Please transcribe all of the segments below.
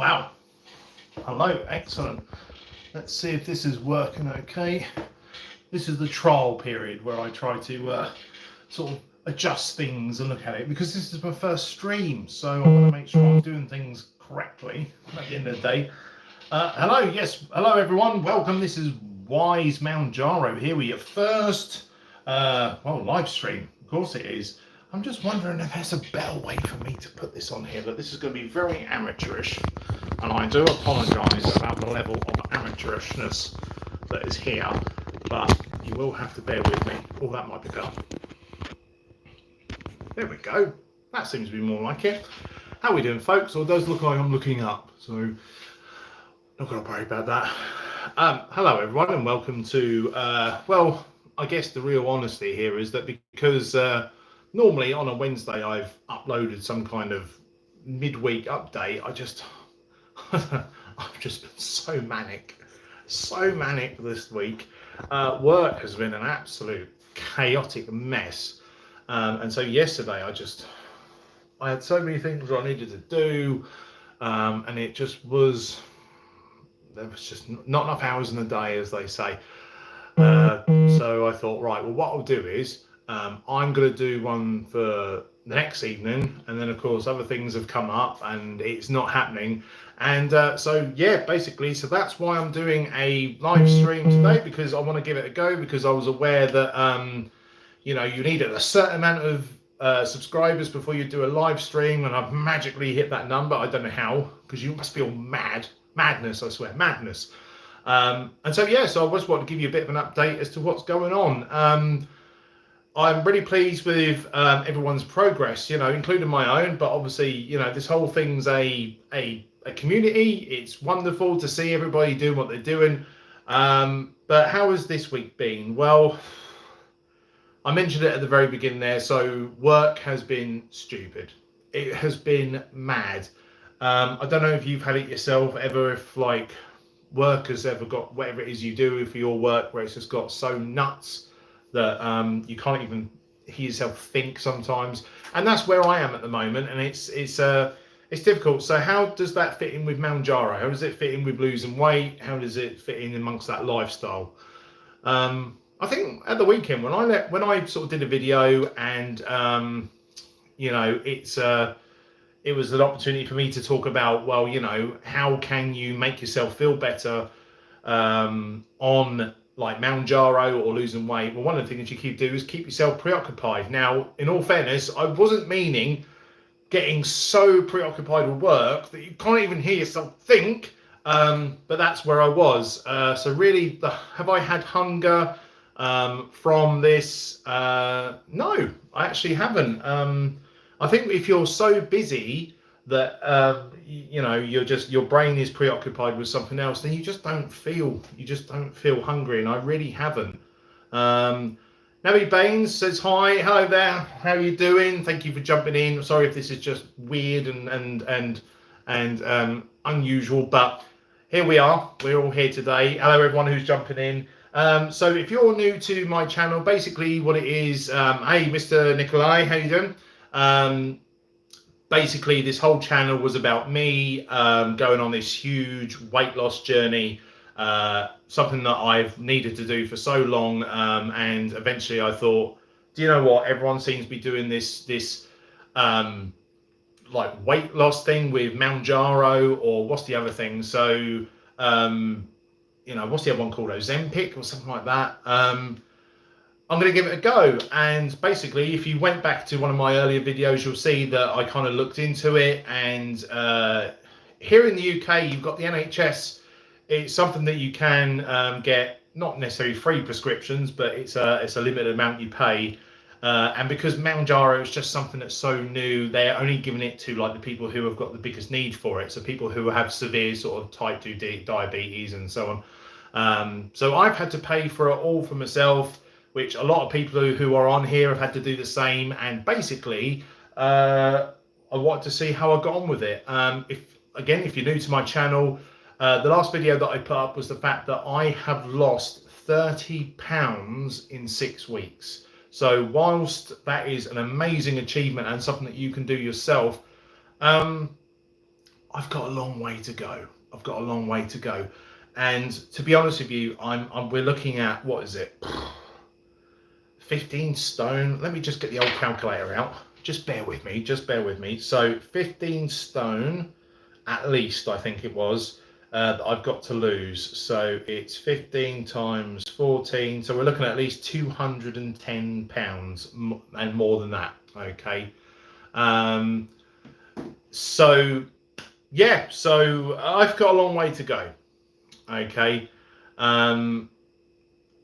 Wow. Hello, excellent. Let's see if this is working okay. This is the trial period where I try to sort of adjust things and look at it, because this is my first stream, so I want to make sure I'm doing things correctly at the end of the day. Hello everyone, welcome. This is Wise Mounjaro here with your first live stream. Of course it is. I'm just wondering if there's a better way for me to put this on here, but this is going to be very amateurish, and I do apologise about the level of amateurishness that is here, but you will have to bear with me. Oh, that might be better. There we go. That seems to be more like it. How are we doing, folks? Or it does look like I'm looking up, so not going to worry about that. Hello, everyone, and welcome to, I guess the real honesty here is that because normally on a Wednesday I've uploaded some kind of midweek update, I've just been so manic this week. Work has been an absolute chaotic mess, and so yesterday I had so many things I needed to do, and it just was, there was just not enough hours in the day, as they say. So I thought, right, well, what I'll do is I'm going to do one for the next evening, and then of course other things have come up and it's not happening, and so that's why I'm doing a live stream today, because I want to give it a go, because I was aware that you needed a certain amount of subscribers before you do a live stream, and I've magically hit that number. I don't know how, because you must feel madness, I swear, madness. And so I just want to give you a bit of an update as to what's going on. I'm really pleased with everyone's progress, including my own, but obviously, this whole thing's a community. It's wonderful to see everybody doing what they're doing. But how has this week been? Well, I mentioned it at the very beginning there. So work has been stupid. It has been mad. I don't know if you've had it yourself ever, if like work has ever got whatever it is you do for your work, where it's just got so nuts that you can't even hear yourself think sometimes. And that's where I am at the moment, and it's difficult. So how does that fit in with Mounjaro? How does it fit in with losing weight? How does it fit in amongst that lifestyle? I think at the weekend when I sort of did a video, and it was an opportunity for me to talk about, how can you make yourself feel better on like Mounjaro or losing weight. Well, one of the things you keep doing is keep yourself preoccupied. Now, in all fairness, I wasn't meaning getting so preoccupied with work that you can't even hear yourself think, but that's where I was. So really, have I had hunger from this? No, I actually haven't. I think if you're so busy that your brain is preoccupied with something else, then you just don't feel hungry, and I really haven't. Navi Baines says hi. Hello there, how are you doing? Thank you for jumping in. Sorry if this is just weird and unusual, but here we are, we're all here today. Hello everyone who's jumping in. So if you're new to my channel, basically what it is, hey Mr. Nikolai, how you doing? Basically, this whole channel was about me going on this huge weight loss journey, something that I've needed to do for so long, and eventually I thought, do you know what? Everyone seems to be doing this like weight loss thing with Mounjaro, or what's the other thing? So, what's the other one called? Ozempic or something like that. I'm going to give it a go, and basically if you went back to one of my earlier videos, you'll see that I kind of looked into it, and here in the UK you've got the NHS. It's something that you can get, not necessarily free prescriptions, but it's a limited amount you pay, and because Mounjaro is just something that's so new, they're only giving it to like the people who have got the biggest need for it, so people who have severe sort of type 2 diabetes and so on. So I've had to pay for it all for myself, which a lot of people who are on here have had to do the same. And basically, I wanted to see how I got on with it. If you're new to my channel, the last video that I put up was the fact that I have lost 30 pounds in 6 weeks. So whilst that is an amazing achievement and something that you can do yourself, I've got a long way to go. I've got a long way to go. And to be honest with you, we're looking at, what is it? 15 stone. Let me just get the old calculator out. Just bear with me. Just bear with me. So 15 stone, at least, I think it was, that I've got to lose. So it's 15 times 14. So we're looking at least 210 pounds and more than that. Okay. So yeah, so I've got a long way to go. Okay.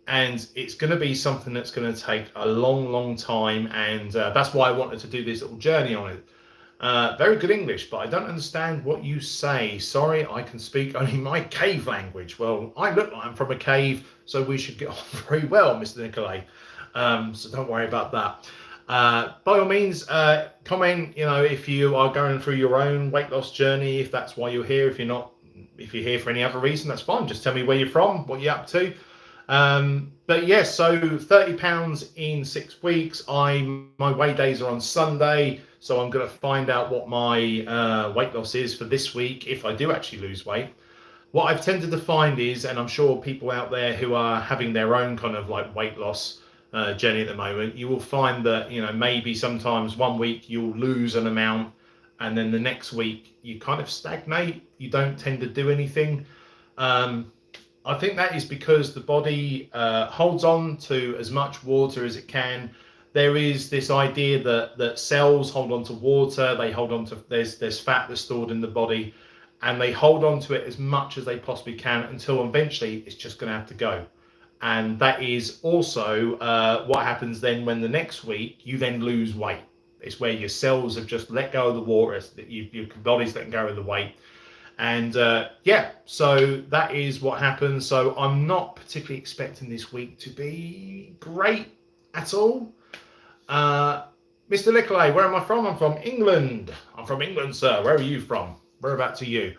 And it's going to be something that's going to take a long time, and that's why I wanted to do this little journey on it. Very good English, but I don't understand what you say. Sorry, I can speak only my cave language. Well, I look like I'm from a cave, so we should get on very well, Mr. Nicolay. So don't worry about that. By all means, comment, if you are going through your own weight loss journey, if that's why you're here. If you're here for any other reason, that's fine. Just tell me where you're from, what you're up to. But yeah, so 30 pounds in 6 weeks. My weigh days are on Sunday, so I'm going to find out what my weight loss is for this week if I do actually lose weight. What I've tended to find is, and I'm sure people out there who are having their own kind of like weight loss journey at the moment, you will find that maybe sometimes one week you'll lose an amount, and then the next week you kind of stagnate. You don't tend to do anything. I think that is because the body holds on to as much water as it can. There is this idea that cells hold on to water. They hold on to, there's fat that's stored in the body, and they hold on to it as much as they possibly can until eventually it's just going to have to go. And that is also what happens then when the next week you then lose weight. It's where your cells have just let go of the water, your body's letting go of the weight. And yeah, so that is what happens. So I'm not particularly expecting this week to be great at all. Mr. Nicolay, where am I from? I'm from England. I'm from England, sir. Where are you from? Whereabouts are you?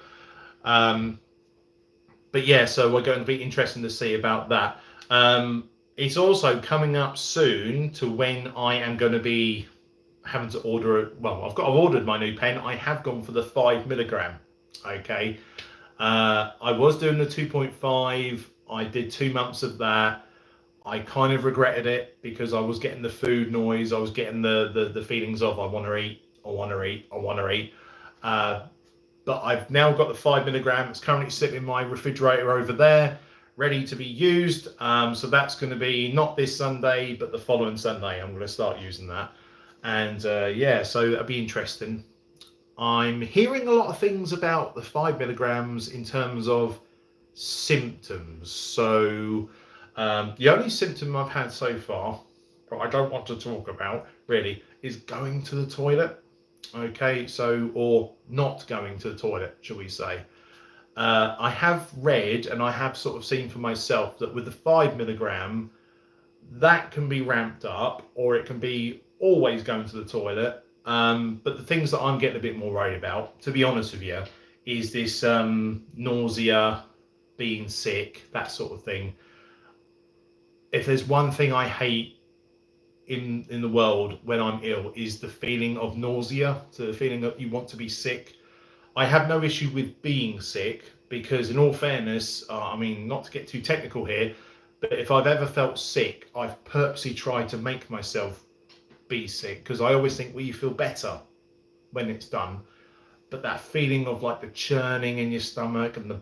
But yeah, so we're going to be interesting to see about that. It's also coming up soon to when I am going to be having to order. Well, I've ordered my new pen. I have gone for the 5 milligram. Okay, I was doing the 2.5. I did 2 months of that. I kind of regretted it because I was getting the food noise. I was getting the feelings of I want to eat, I want to eat, I want to eat. But I've now got the 5 milligram. It's currently sitting in my refrigerator over there, ready to be used. So that's going to be not this Sunday, but the following Sunday. I'm going to start using that. And yeah, so that'll be interesting. I'm hearing a lot of things about the 5 milligrams in terms of symptoms. So the only symptom I've had so far, but I don't want to talk about really, is going to the toilet. Okay, so, or not going to the toilet, shall we say. I have read and I have sort of seen for myself that with the 5 milligram, that can be ramped up, or it can be always going to the toilet. But the things that I'm getting a bit more worried about, to be honest with you, is this nausea, being sick, that sort of thing. If there's one thing I hate in the world when I'm ill, is the feeling of nausea, so the feeling that you want to be sick. I have no issue with being sick because, in all fairness, I mean, not to get too technical here, but if I've ever felt sick, I've purposely tried to make myself be sick, because I always think, well, you feel better when it's done, but that feeling of like the churning in your stomach and the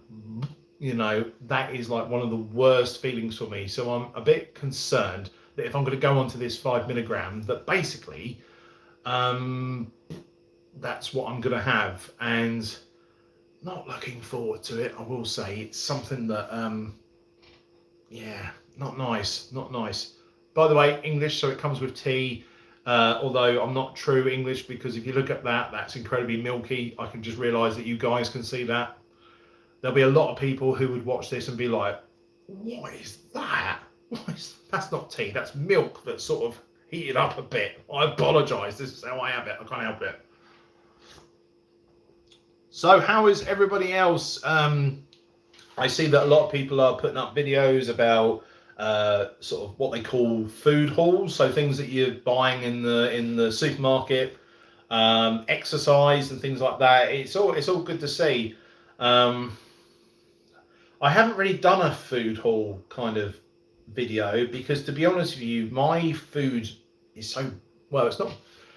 that is like one of the worst feelings for me. So I'm a bit concerned that if I'm going to go onto this 5 milligram, that basically that's what I'm going to have, and not looking forward to it. I will say it's something that yeah, not nice. By the way, English, so it comes with tea. Although I'm not true English, because if you look at that, that's incredibly milky. I can just realise that you guys can see that. There'll be a lot of people who would watch this and be like, what is that? That's not tea, that's milk that's sort of heated up a bit. I apologise, this is how I have it, I can't help it. So how is everybody else? I see that a lot of people are putting up videos about sort of what they call food hauls, so things that you're buying in the supermarket. exercise and things like that. It's all good to see. Um, I haven't really done a food haul kind of video because, to be honest with you, my food is so well.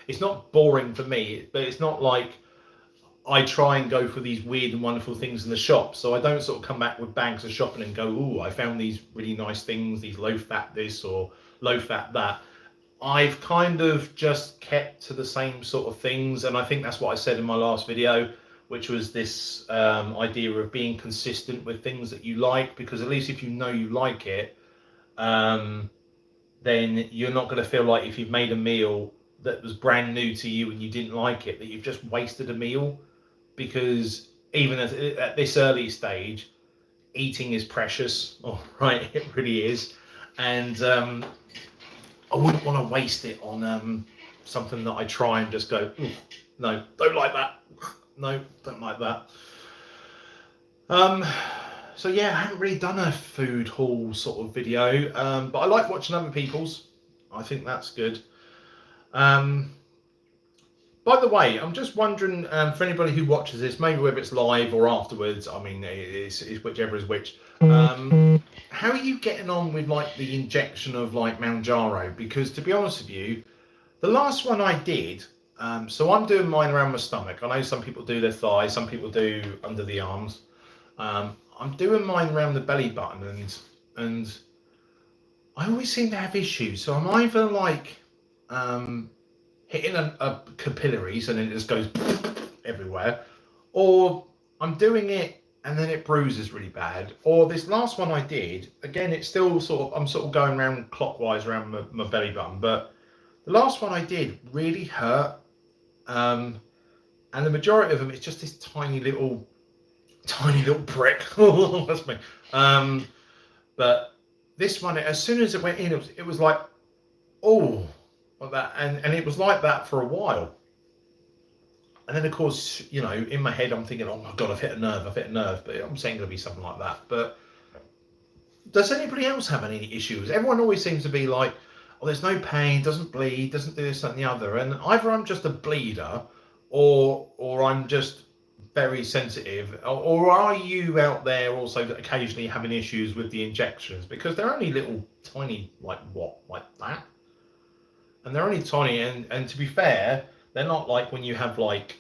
It's not boring for me, but it's not like I try and go for these weird and wonderful things in the shop. So I don't sort of come back with bags of shopping and go, "Oh, I found these really nice things, these low fat this or low fat that." I've kind of just kept to the same sort of things, and I think that's what I said in my last video, which was this idea of being consistent with things that you like, because at least if you know you like it, um, then you're not going to feel like if you've made a meal that was brand new to you and you didn't like it, that you've just wasted a meal. Because even at this early stage, eating is precious. All right, it really is, and I wouldn't want to waste it on something that I try and just go, no, don't like that. No, don't like that. So yeah, I haven't really done a food haul sort of video, but I like watching other people's. I think that's good. By the way, I'm just wondering, for anybody who watches this, maybe whether it's live or afterwards, I mean, it's whichever is which. How are you getting on with like the injection of like Mounjaro? Because to be honest with you, the last one I did, so I'm doing mine around my stomach. I know some people do their thighs, some people do under the arms. I'm doing mine around the belly button, and I always seem to have issues. So I'm either like hitting a capillaries and then it just goes everywhere, or I'm doing it and then it bruises really bad. Or this last one I did, again, it's still I'm sort of going around clockwise around my belly button, but the last one I did really hurt. And the majority of them, it's just this tiny little prick. That's me. But this one, as soon as it went in, it was like, oh, like that, and it was like that for a while. And then, of course, you know, in my head, I'm thinking, oh my God, I've hit a nerve, but I'm saying it'll be something like that. But does anybody else have any issues? Everyone always seems to be like, oh, there's no pain, doesn't bleed, doesn't do this, that, and the other. And either I'm just a bleeder, or I'm just very sensitive, or are you out there also occasionally having issues with the injections? Because they're only little tiny, like that. And they're only tiny, and to be fair, they're not like when you have like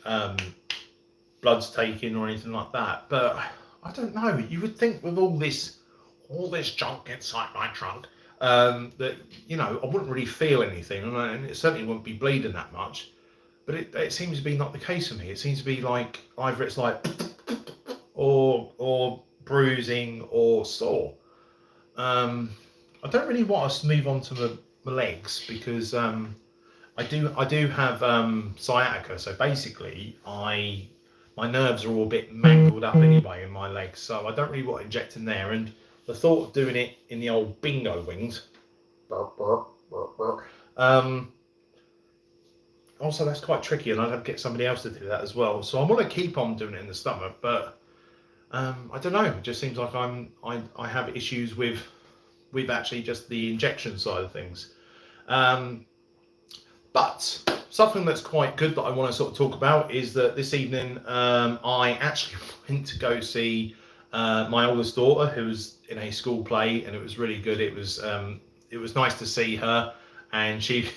bloods taken or anything like that. But I don't know. You would think with all this junk inside my trunk, that, you know, I wouldn't really feel anything, and it certainly wouldn't be bleeding that much. But it seems to be not the case for me. It seems to be like either it's like or bruising or sore. I don't really want to move on to the legs, because I do have sciatica, so basically my nerves are all a bit mangled up anyway in my legs, so I don't really want injecting there. And the thought of doing it in the old bingo wings, also that's quite tricky, and I'd have to get somebody else to do that as well. So I want to keep on doing it in the stomach, but I don't know. It just seems like I have issues with actually just the injection side of things. But something that's quite good that I want to sort of talk about is that this evening I actually went to go see my oldest daughter, who was in a school play, and it was really good. It was nice to see her, and she's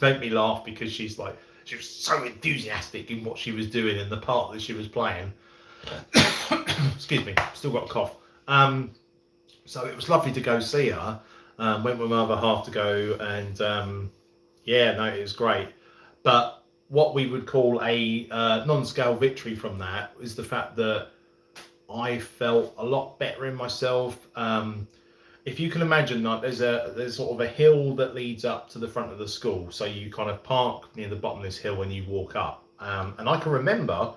made me laugh because she was so enthusiastic in what she was doing in the part that she was playing. Excuse me, still got a cough. So it was lovely to go see her. Went with my other half to go, and yeah, no, it was great. But what we would call a non-scale victory from that is the fact that I felt a lot better in myself. If you can imagine, like there's sort of a hill that leads up to the front of the school, so you kind of park near the bottom of this hill and you walk up. And I can remember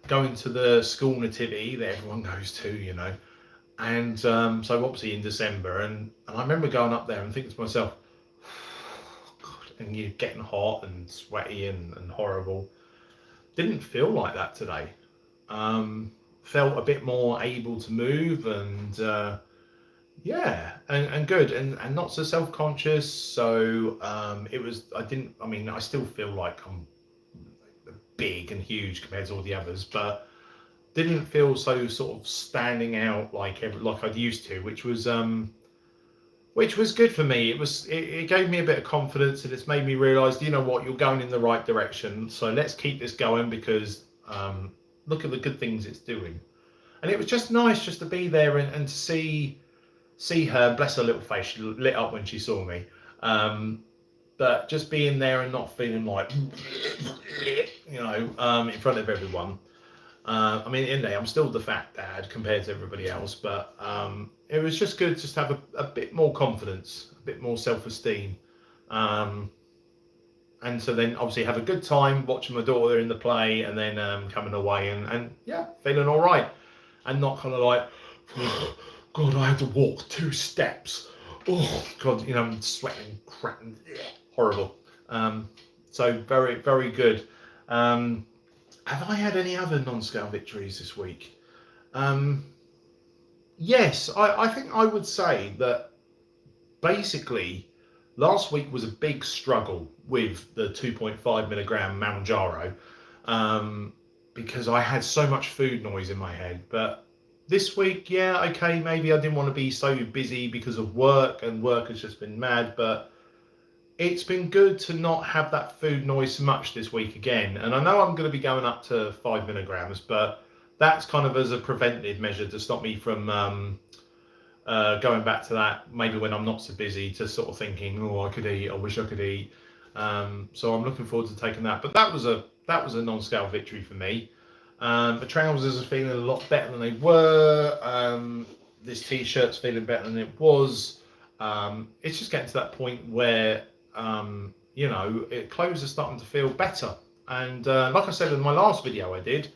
going to the school nativity that everyone goes to, you know, and so obviously in December, and I remember going up there and thinking to myself, God, and you're getting hot and sweaty and horrible. Didn't feel like that today. Felt a bit more able to move, and yeah, and good, and not so self-conscious. So it was, I still feel like I'm, big and huge compared to all the others, but didn't feel so sort of standing out like I'd used to, which was good for me. It gave me a bit of confidence, and it's made me realise, you know what, you're going in the right direction. So let's keep this going, because look at the good things it's doing. And it was just nice just to be there and to see her. Bless her little face, she lit up when she saw me. But just being there and not feeling like, you know, in front of everyone. I mean, in there, I'm still the fat dad compared to everybody else, but it was just good just to have a bit more confidence, a bit more self-esteem. And so then obviously have a good time watching my daughter in the play, and then coming away and yeah, feeling all right. And not kind of like, oh, God, I had to walk 2 steps. Oh, God, you know, I'm sweating, cracking, horrible. So very, very good. Have I had any other non-scale victories this week? Yes, I think I would say that basically last week was a big struggle with the 2.5 milligram Mounjaro, because I had so much food noise in my head. But this week, yeah, okay, maybe I didn't want to be so busy because of work, and work has just been mad, but it's been good to not have that food noise so much this week again. And I know I'm going to be going up to 5 milligrams, but that's kind of as a preventive measure to stop me from going back to that, maybe when I'm not so busy, to sort of thinking, oh, I could eat, I wish I could eat. So I'm looking forward to taking that. But that was a non-scale victory for me. The trousers are feeling a lot better than they were. This t-shirt's feeling better than it was. It's just getting to that point where you know, clothes are starting to feel better. And like I said in my last video I did,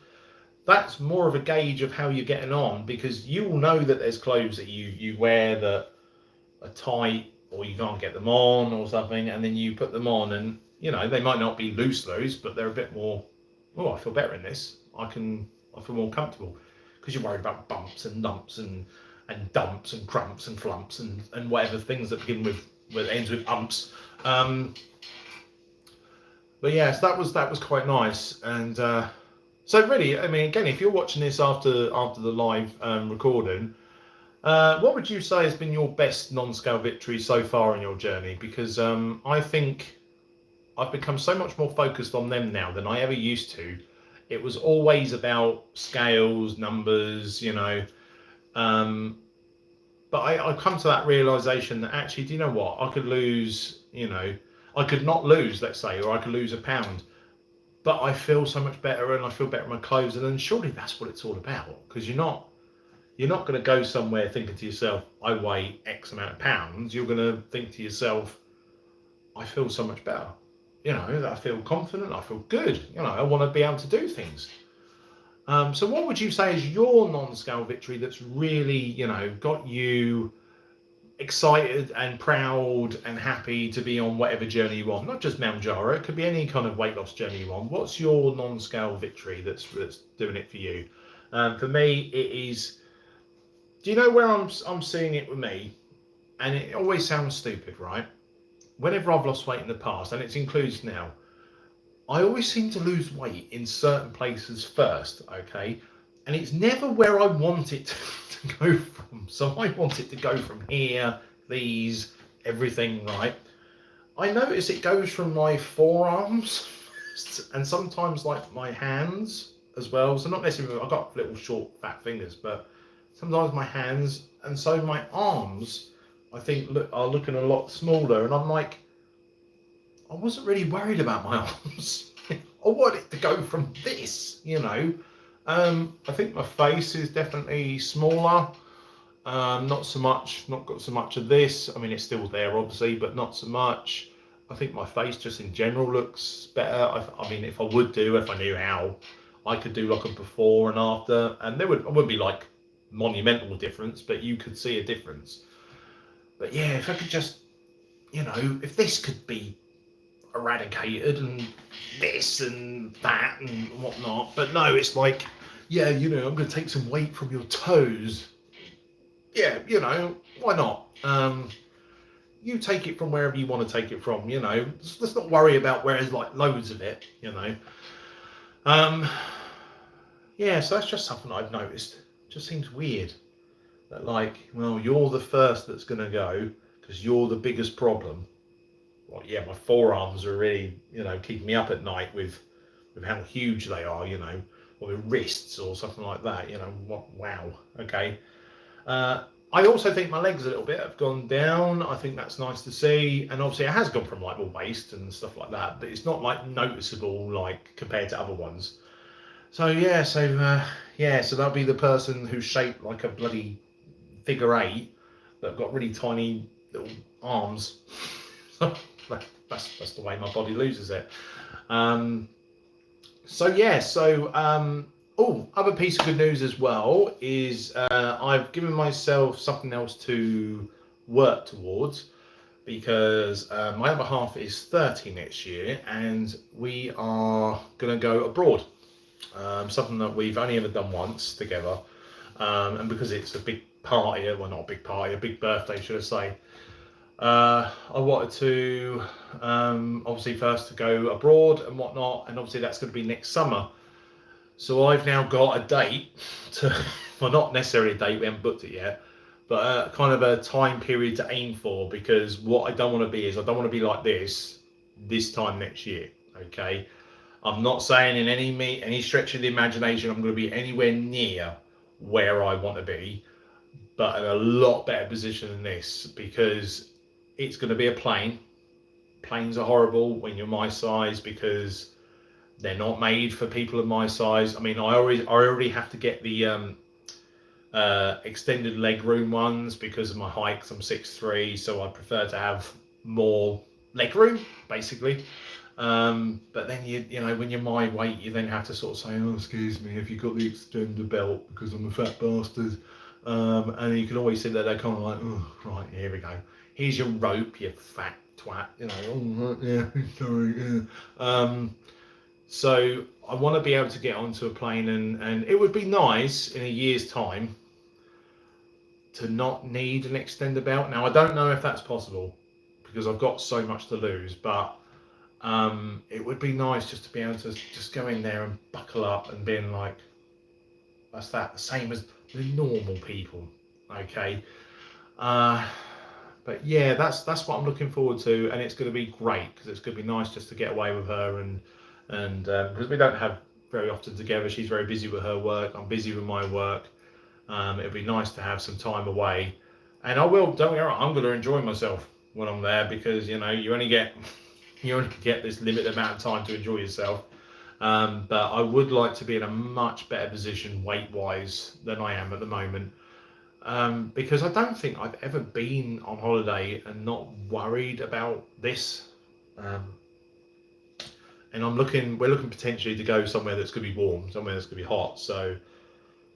that's more of a gauge of how you're getting on, because you will know that there's clothes that you wear that are tight, or you can't get them on or something, and then you put them on and, you know, they might not be loose, but they're a bit more, oh, I feel better in this. I feel more comfortable, because you're worried about bumps and lumps and dumps and crumps and flumps and whatever things that begin with ends with umps. But yes, that was quite nice. And so really, I mean, again, if you're watching this after the live recording, what would you say has been your best non-scale victory so far in your journey? Because I think I've become so much more focused on them now than I ever used to. It was always about scales, numbers, you know. But I've come to that realization that actually, do you know what? I could lose, you know, I could not lose, let's say, or I could lose a pound, but I feel so much better, and I feel better in my clothes. And then surely that's what it's all about, because you're not going to go somewhere thinking to yourself, I weigh X amount of pounds. You're going to think to yourself, I feel so much better. You know, that I feel confident, I feel good. You know, I want to be able to do things. So what would you say is your non-scale victory that's really, you know, got you excited and proud and happy to be on whatever journey you want? Not just Mounjaro, it could be any kind of weight loss journey you want. What's your non-scale victory that's doing it for you? For me, it is, do you know where I'm seeing it with me? And it always sounds stupid, right? Whenever I've lost weight in the past, and it includes now, I always seem to lose weight in certain places first, okay? And it's never where I want it to go from. So I want it to go from here, these, everything, right? I notice it goes from my forearms and sometimes like my hands as well. So not necessarily, I've got little short fat fingers, but sometimes my hands, and so my arms, I think, are looking a lot smaller. And I'm like, I wasn't really worried about my arms. I want it to go from this, you know. I think my face is definitely smaller. Not got so much of this. I mean, it's still there, obviously, but not so much. I think my face just in general looks better. I mean, if I knew how, I could do like a before and after, and it wouldn't be like monumental difference, but you could see a difference. But yeah, if I could just, you know, if this could be eradicated and this and that and whatnot, but no, it's like, yeah, you know, I'm going to take some weight from your toes. Yeah, you know, why not? You take it from wherever you want to take it from, you know. Let's not worry about where there's like loads of it, you know. Um, yeah, so that's just something I've noticed. It just seems weird that, like, well, you're the first that's going to go because you're the biggest problem. Well, yeah, my forearms are really, keeping me up at night with how huge they are, or with wrists or something like that. Wow, okay. Uh, I also think my legs a little bit have gone down. I think that's nice to see, and obviously it has gone from like my waist and stuff like that, but it's not like noticeable like compared to other ones. So yeah, so that'll be the person who's shaped like a bloody figure eight that got really tiny little arms. that's the way my body loses it. Um, so yeah, other piece of good news as well is I've given myself something else to work towards because my other half is 30 next year and we are going to go abroad. Something that we've only ever done once together, and because it's a big party, well, not a big party, a big birthday, should I say. I wanted to obviously first to go abroad and whatnot, and obviously that's going to be next summer. So I've now got a date to, well, not necessarily a date, we haven't booked it yet, but kind of a time period to aim for, because what I don't want to be is I don't want to be like this time next year. Okay, I'm not saying in any stretch of the imagination I'm going to be anywhere near where I want to be, but in a lot better position than this, because it's going to be a plane. Planes are horrible when you're my size because they're not made for people of my size. I mean, I already have to get the extended leg room ones because of my height. 'Cause I'm 6'3", so I prefer to have more leg room, basically. But then when you're my weight, you then have to sort of say, "Oh, excuse me, have you got the extender belt? Because I'm a fat bastard." And you can always see that they're kind of like, "Oh, right, here we go. Here's your rope, you fat twat." Oh, yeah, sorry. Yeah. So I want to be able to get onto a plane, and it would be nice in a year's time to not need an extender belt. Now I don't know if that's possible because I've got so much to lose, but it would be nice just to be able to just go in there and buckle up and being like, that's the same as the normal people. Okay. But yeah, that's what I'm looking forward to, and it's going to be great because it's going to be nice just to get away with her, and because we don't have very often together. She's very busy with her work. I'm busy with my work. It'll be nice to have some time away, and I will. Don't get me wrong, I'm going to enjoy myself when I'm there because you only get this limited amount of time to enjoy yourself. But I would like to be in a much better position weight-wise than I am at the moment. Because I don't think I've ever been on holiday and not worried about this. And we're looking potentially to go somewhere that's going to be warm, somewhere that's going to be hot. So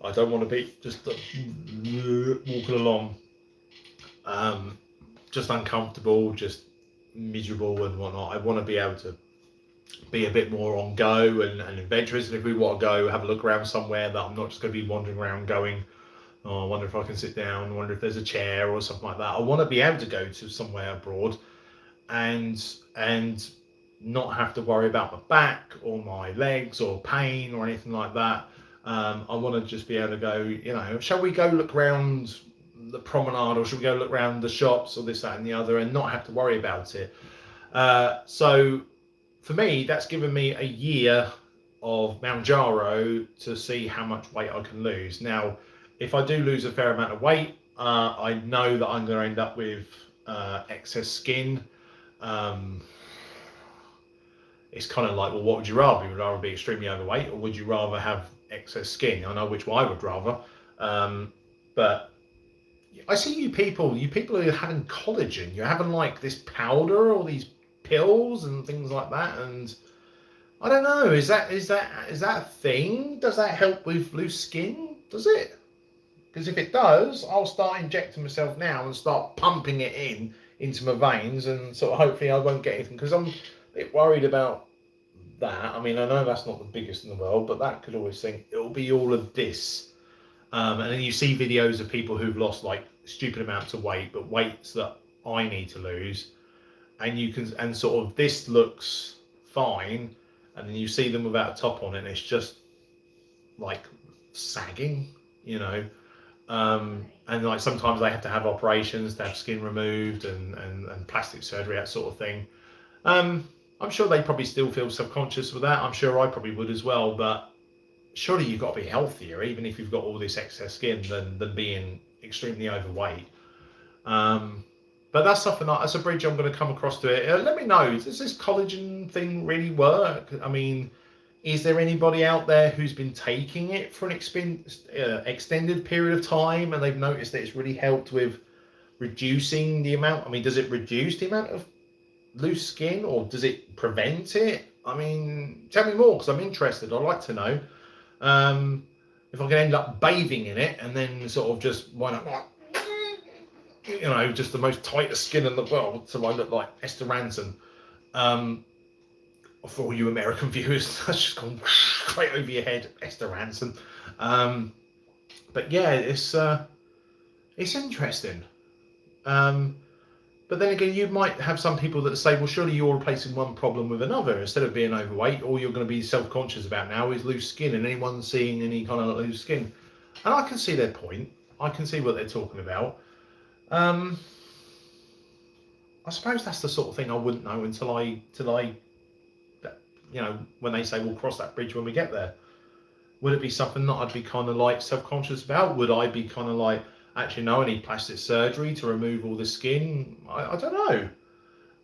I don't want to be just walking along, just uncomfortable, just miserable and whatnot. I want to be able to be a bit more on go and adventurous. And if we want to go have a look around somewhere, that I'm not just going to be wandering around going, "Oh, I wonder if I can sit down. I wonder if there's a chair or something like that." I want to be able to go to somewhere abroad and not have to worry about my back or my legs or pain or anything like that. I want to just be able to go, shall we go look around the promenade, or should we go look around the shops, or this, that, and the other, and not have to worry about it. So for me, that's given me a year of Mounjaro to see how much weight I can lose. Now, if I do lose a fair amount of weight, I know that I'm going to end up with excess skin. It's kind of like, well, what would you rather? Would you rather be extremely overweight, or would you rather have excess skin? I know which one I would rather. But I see you people are having collagen. You're having like this powder or these pills and things like that. And I don't know, is that a thing? Does that help with loose skin? Does it? Because if it does, I'll start injecting myself now and start pumping it into my veins, and sort of hopefully I won't get anything, because I'm a bit worried about that. I mean, I know that's not the biggest in the world, but that could always think it'll be all of this. And then you see videos of people who've lost like stupid amounts of weight, but weights that I need to lose, and sort of this looks fine, and then you see them without a top on, and it's just like sagging, you know. And like sometimes they have to have operations to have skin removed and plastic surgery, that sort of thing. I'm sure they probably still feel subconscious with that. I'm sure I probably would as well, but surely you've got to be healthier, even if you've got all this excess skin, than being extremely overweight. But that's something that's a bridge I'm going to come across to it. Let me know, does this collagen thing really work? I mean, is there anybody out there who's been taking it for an extended period of time and they've noticed that it's really helped with reducing the amount? I mean, does it reduce the amount of loose skin, or does it prevent it? I mean, tell me more, because I'm interested. I'd like to know. If I can end up bathing in it and then sort of just wind up like, you know, just the most tightest skin in the world, so I look like Esther Ranson. For all you American viewers, that's just gone straight over your head, Esther Ranson. But yeah, it's interesting. But then again, you might have some people that say, well, surely you're replacing one problem with another. Instead of being overweight, all you're going to be self-conscious about now is loose skin, and anyone seeing any kind of loose skin. And I can see their point. I can see what they're talking about. I suppose that's the sort of thing I wouldn't know until I, you know, when they say we'll cross that bridge when we get there. Would it be something that I'd be kind of like self-conscious about? Would I be kind of like, actually, no, I need plastic surgery to remove all the skin? I don't know.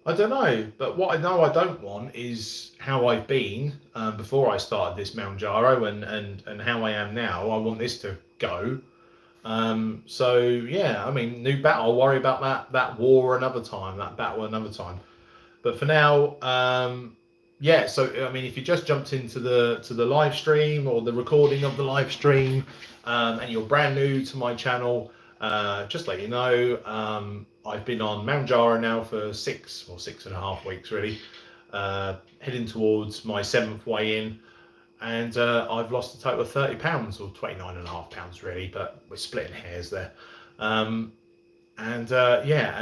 I don't know. But what I know I don't want is how I've been before I started this Mounjaro and how I am now. I want this to go. So yeah, I mean, new battle. I'll worry about that war another time, that battle another time. But for now, yeah. So I mean, if you just jumped into the live stream or the recording of the live stream, and you're brand new to my channel, just let you know, I've been on Mounjaro now for 6.5 weeks really, heading towards my 7th weigh-in, and I've lost a total of 30 pounds, or 29.5 pounds really, but we're splitting hairs there. Yeah,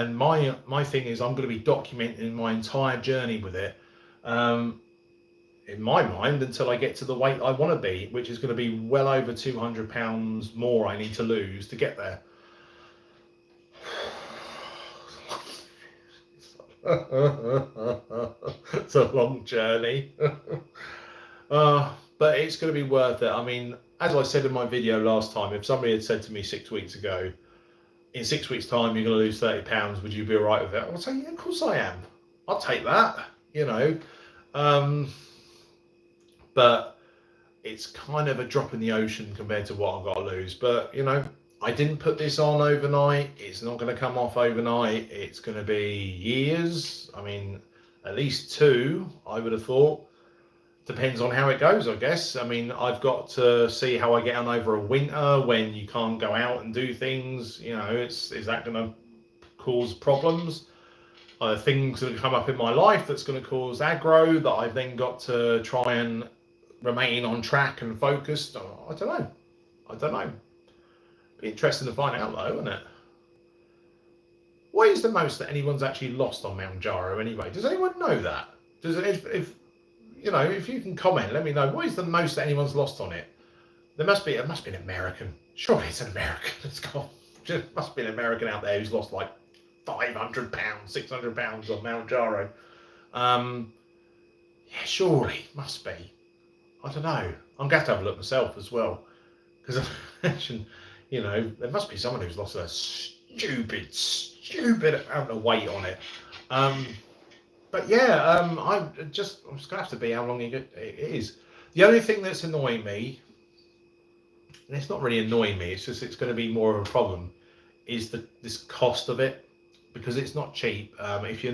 and my thing is I'm going to be documenting my entire journey with it, in my mind, until I get to the weight I want to be, which is going to be well over 200 pounds more I need to lose to get there. It's a long journey. But it's going to be worth it. I mean, as I said in my video last time, if somebody had said to me 6 weeks ago, in 6 weeks' time you're going to lose 30 pounds, would you be all right with it? I would say, yeah, of course I am. I'll take that, you know. But it's kind of a drop in the ocean compared to what I've got to lose. But, you know, I didn't put this on overnight. It's not going to come off overnight. It's going to be years. I mean, at least 2, I would have thought. Depends on how it goes, I guess. I mean, I've got to see how I get on over a winter when you can't go out and do things. You know, is that going to cause problems? Things that come up in my life that's going to cause aggro that I've then got to try and remain on track and focused. I don't know. I don't know. Be interesting to find out though, isn't it? What is the most that anyone's actually lost on Mounjaro anyway? Does anyone know that? Does it, if you know, if you can comment, let me know. What is the most that anyone's lost on it? It must be an American. Surely it's an American. There must be an American out there who's lost like 500 pounds, 600 pounds on Mounjaro. Yeah, surely, must be. I don't know. I'm going to have a look myself as well. Because I imagine, you know, there must be someone who's lost a stupid amount of weight on it. But yeah, I'm just going to have to be how long it is. The only thing that's annoying me, and it's not really annoying me, it's just it's going to be more of a problem, is this cost of it, because it's not cheap. If you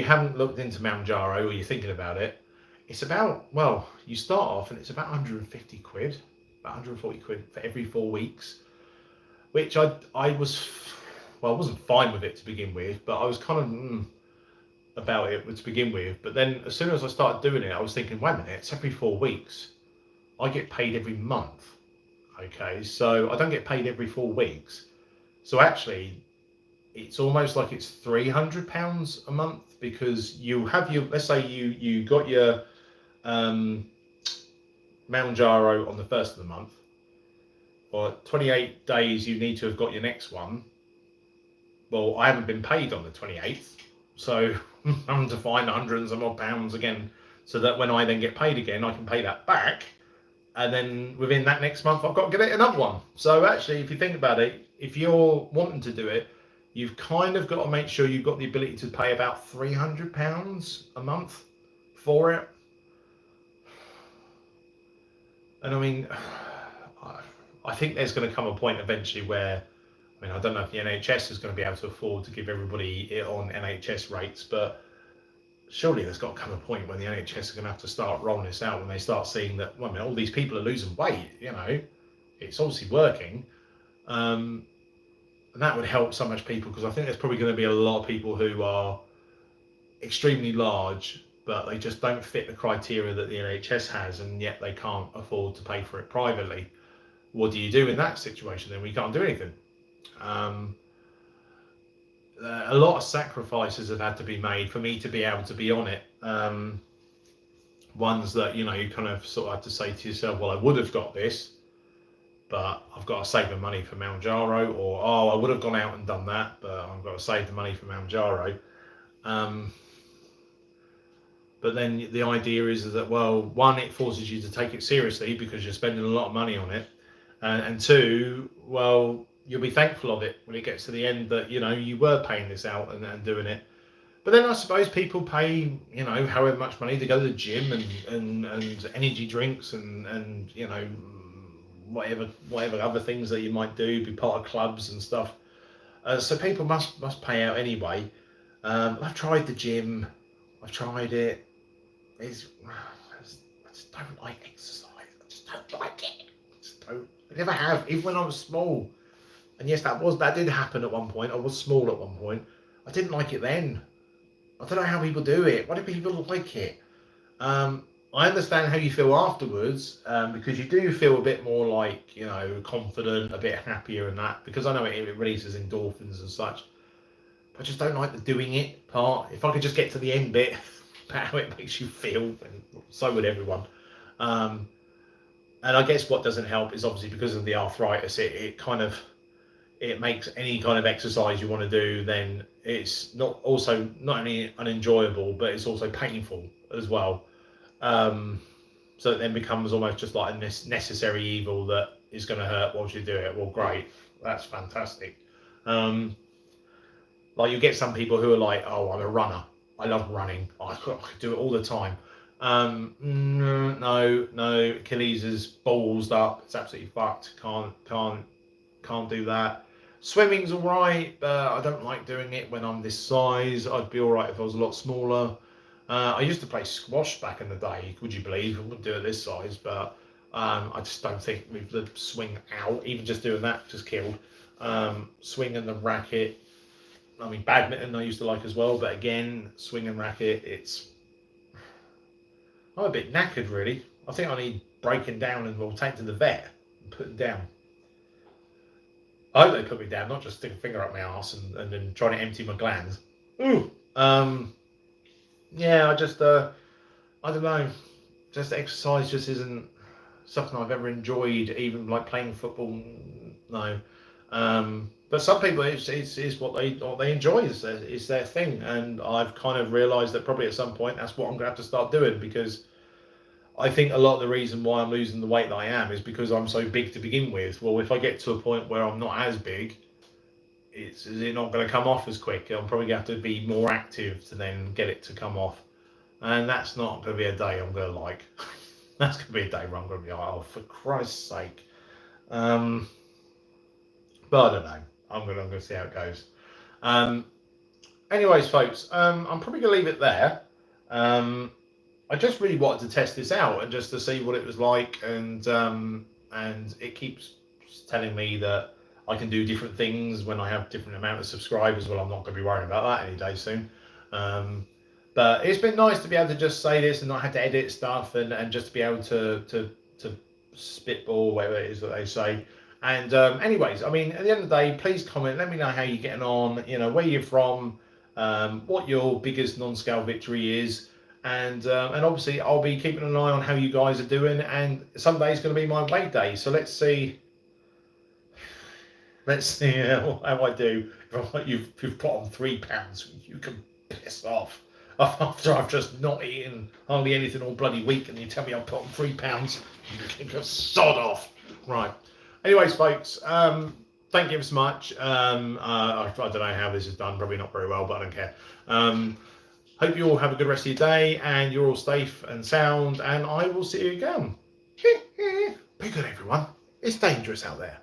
haven't looked into Mounjaro or you're thinking about it, it's about, well, you start off and it's about 150 quid, about 140 quid for every 4 weeks, which I wasn't fine with it to begin with, but I was kind of about it to begin with. But then as soon as I started doing it, I was thinking, wait a minute, it's every 4 weeks. I get paid every month. Okay, so I don't get paid every 4 weeks. So actually, it's almost like it's £300 a month, because you have your, let's say you got your Mounjaro on the first of the month, or 28 days you need to have got your next one. Well, I haven't been paid on the 28th, so I'm having to find hundreds and some odd pounds again, so that when I then get paid again, I can pay that back, and then within that next month, I've got to get it another one. So actually, if you think about it, if you're wanting to do it, you've kind of got to make sure you've got the ability to pay about £300 a month for it. And I mean, I think there's going to come a point eventually where, I mean, I don't know if the NHS is going to be able to afford to give everybody it on NHS rates, but surely there's got to come a point when the NHS are going to have to start rolling this out, when they start seeing that, well, I mean, all these people are losing weight, you know, it's obviously working. And that would help so much people, because I think there's probably going to be a lot of people who are extremely large, but they just don't fit the criteria that the NHS has, and yet they can't afford to pay for it privately. What do you do in that situation? Then we can't do anything. A lot of sacrifices have had to be made for me to be able to be on it. Ones that, you know, you kind of sort of have to say to yourself, well, I would have got this, but I've got to save the money for Mounjaro, or, oh, I would have gone out and done that, but I've got to save the money for Mounjaro. But then the idea is that, well, one, it forces you to take it seriously because you're spending a lot of money on it. And two, well, you'll be thankful of it when it gets to the end that, you know, you were paying this out and doing it. But then I suppose people pay, you know, however much money to go to the gym and energy drinks and you know, whatever other things that you might do, be part of clubs and stuff. So people must pay out anyway. I've tried the gym. I've tried it. I just don't like exercise. I just don't like it. I never have, even when I was small. And yes, that did happen at one point. I was small at one point. I didn't like it then. I don't know how people do it. Why do people like it? I understand how you feel afterwards, because you do feel a bit more like, you know, confident, a bit happier and that, because I know it releases endorphins and such. But I just don't like the doing it part. If I could just get to the end bit, about how it makes you feel, and so would everyone. And I guess what doesn't help is obviously because of the arthritis, it makes any kind of exercise you want to do, then it's not only unenjoyable, but it's also painful as well. So it then becomes almost just like a necessary evil that is going to hurt whilst you do it. Well, great, that's fantastic. Like you get some people who are like, oh, I'm a runner. I love running. I could do it all the time. No, Achilles is ballsed up. It's absolutely fucked. Can't do that. Swimming's all right, but I don't like doing it when I'm this size. I'd be all right if I was a lot smaller. I used to play squash back in the day. Would you believe? I wouldn't do it this size, but I just don't think with the swing out, even just doing that, just killed. Swinging the racket. I mean, badminton I used to like as well, but again, swing and racket, I'm a bit knackered really. I think I need breaking down and we'll take to the vet and put it down. I hope they put me down, not just stick a finger up my arse and then trying to empty my glands. Ooh. Yeah, I don't know. Just exercise just isn't something I've ever enjoyed, even like playing football. No. But some people, it's what they enjoy. It's their thing, and I've kind of realised that probably at some point that's what I'm going to have to start doing, because I think a lot of the reason why I'm losing the weight that I am is because I'm so big to begin with. Well, if I get to a point where I'm not as big, is it not going to come off as quick? I'm probably going to have to be more active to then get it to come off, and that's not going to be a day I'm going to like. That's going to be a day where I'm going to be like, oh, for Christ's sake. But I don't know. I'm gonna see how it goes. Anyways, folks, I'm probably gonna leave it there. I just really wanted to test this out and just to see what it was like, and it keeps telling me that I can do different things when I have different amount of subscribers. Well, I'm not gonna be worrying about that any day soon. But it's been nice to be able to just say this and not have to edit stuff, and just to be able to spitball, whatever it is that they say. And anyways, I mean, at the end of the day, please comment. Let me know how you're getting on. You know, where you're from, what your biggest non-scale victory is, and obviously I'll be keeping an eye on how you guys are doing. And Sunday's going to be my weight day, so let's see how I do. You've put on 3 pounds, you can piss off. After I've just not eaten hardly anything all bloody week, and you tell me I've put on 3 pounds, you can sod off. Right. Anyways, folks, thank you so much. I don't know how this is done, probably not very well, but I don't care. Hope you all have a good rest of your day, and you're all safe and sound, and I will see you again. Be good, everyone. It's dangerous out there.